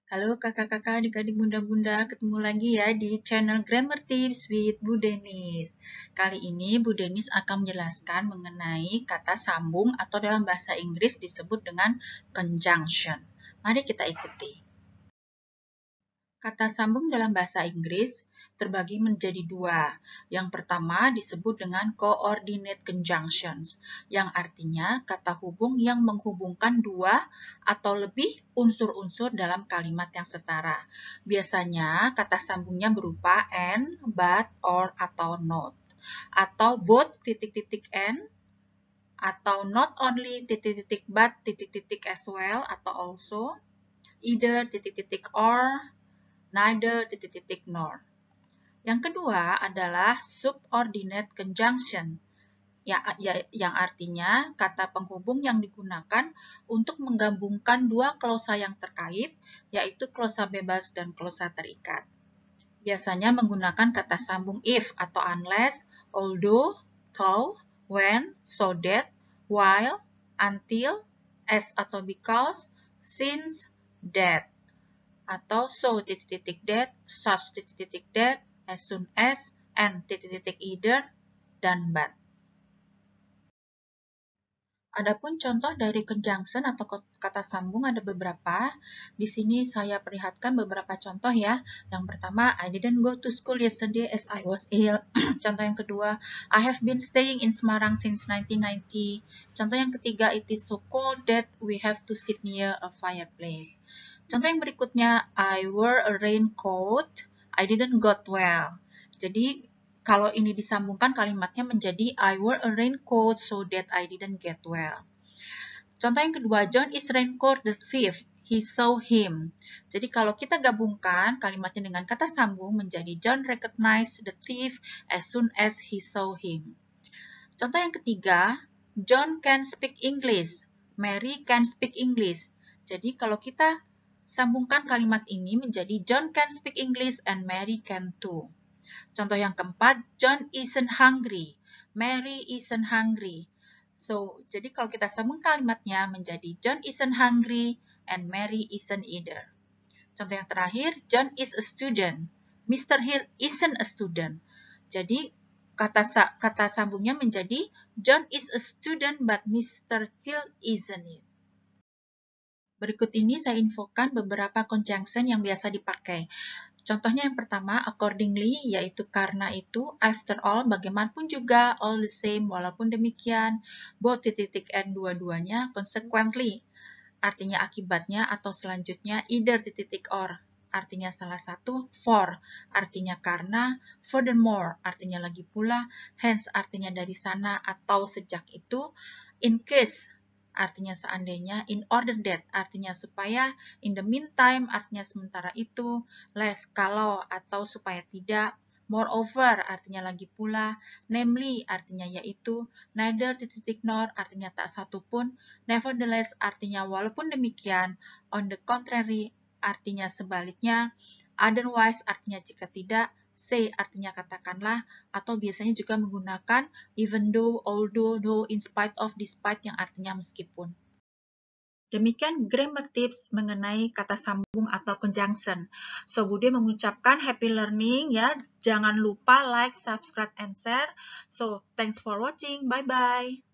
Halo kakak-kakak, adik-adik bunda-bunda, ketemu lagi ya di channel Grammar Tips with Bu Denis. Kali ini Bu Denis akan menjelaskan mengenai kata sambung atau dalam bahasa Inggris disebut dengan conjunction. Mari kita ikuti. Kata sambung dalam bahasa Inggris terbagi menjadi dua. Yang pertama disebut dengan coordinate conjunctions, yang artinya kata hubung yang menghubungkan dua atau lebih unsur-unsur dalam kalimat yang setara. Biasanya kata sambungnya berupa and, but, or, atau not. Atau both titik-titik and, atau not only titik-titik but titik-titik as well, atau also, either titik-titik or, neither titik-titik nor. Yang kedua adalah subordinate conjunction, yang artinya kata penghubung yang digunakan untuk menggabungkan dua klausa yang terkait, yaitu klausa bebas dan klausa terikat. Biasanya menggunakan kata sambung if atau unless, although, though, when, so that, while, until, as atau because, since, that. Atau so titik-titik that, such titik-titik that, as soon as, and titik-titik either, dan but. Adapun contoh dari conjunction atau kata sambung ada beberapa. Di sini saya perlihatkan beberapa contoh ya. Yang pertama, I didn't go to school yesterday as I was ill. Contoh yang kedua, I have been staying in Semarang since 1990. Contoh yang ketiga, it is so cold that we have to sit near a fireplace. Contoh yang berikutnya, I wore a raincoat, I didn't got well. Jadi, kalau ini disambungkan kalimatnya menjadi I wore a raincoat so that I didn't get well. Contoh yang kedua, John is raincoat the thief, he saw him. Jadi kalau kita gabungkan kalimatnya dengan kata sambung menjadi John recognized the thief as soon as he saw him. Contoh yang ketiga, John can speak English, Mary can speak English. Jadi kalau kita sambungkan kalimat ini menjadi John can speak English and Mary can too. Contoh yang keempat, John isn't hungry, Mary isn't hungry. So, jadi kalau kita sambung kalimatnya menjadi John isn't hungry and Mary isn't either. Contoh yang terakhir, John is a student, Mr. Hill isn't a student. Jadi, kata sambungnya menjadi John is a student but Mr. Hill isn't it. Berikut ini saya infokan beberapa conjunction yang biasa dipakai. Contohnya yang pertama, accordingly, yaitu karena itu, after all, bagaimanapun juga, all the same, walaupun demikian, both titik and dua-duanya, consequently, artinya akibatnya atau selanjutnya, either titik or, artinya salah satu, for, artinya karena, furthermore, artinya lagi pula, hence, artinya dari sana atau sejak itu, in case, artinya seandainya, in order that, artinya supaya, in the meantime, artinya sementara itu, less, kalau, atau supaya tidak, moreover, artinya lagi pula, namely, artinya yaitu, neither titik nor, artinya tak satu pun, nevertheless, artinya walaupun demikian, on the contrary, artinya sebaliknya, otherwise, artinya jika tidak, say, artinya katakanlah, atau biasanya juga menggunakan even though, although, though, in spite of, despite, yang artinya meskipun. Demikian grammar tips mengenai kata sambung atau conjunction. So, Bude mengucapkan happy learning ya. Jangan lupa like, subscribe, and share. So, thanks for watching. Bye-bye.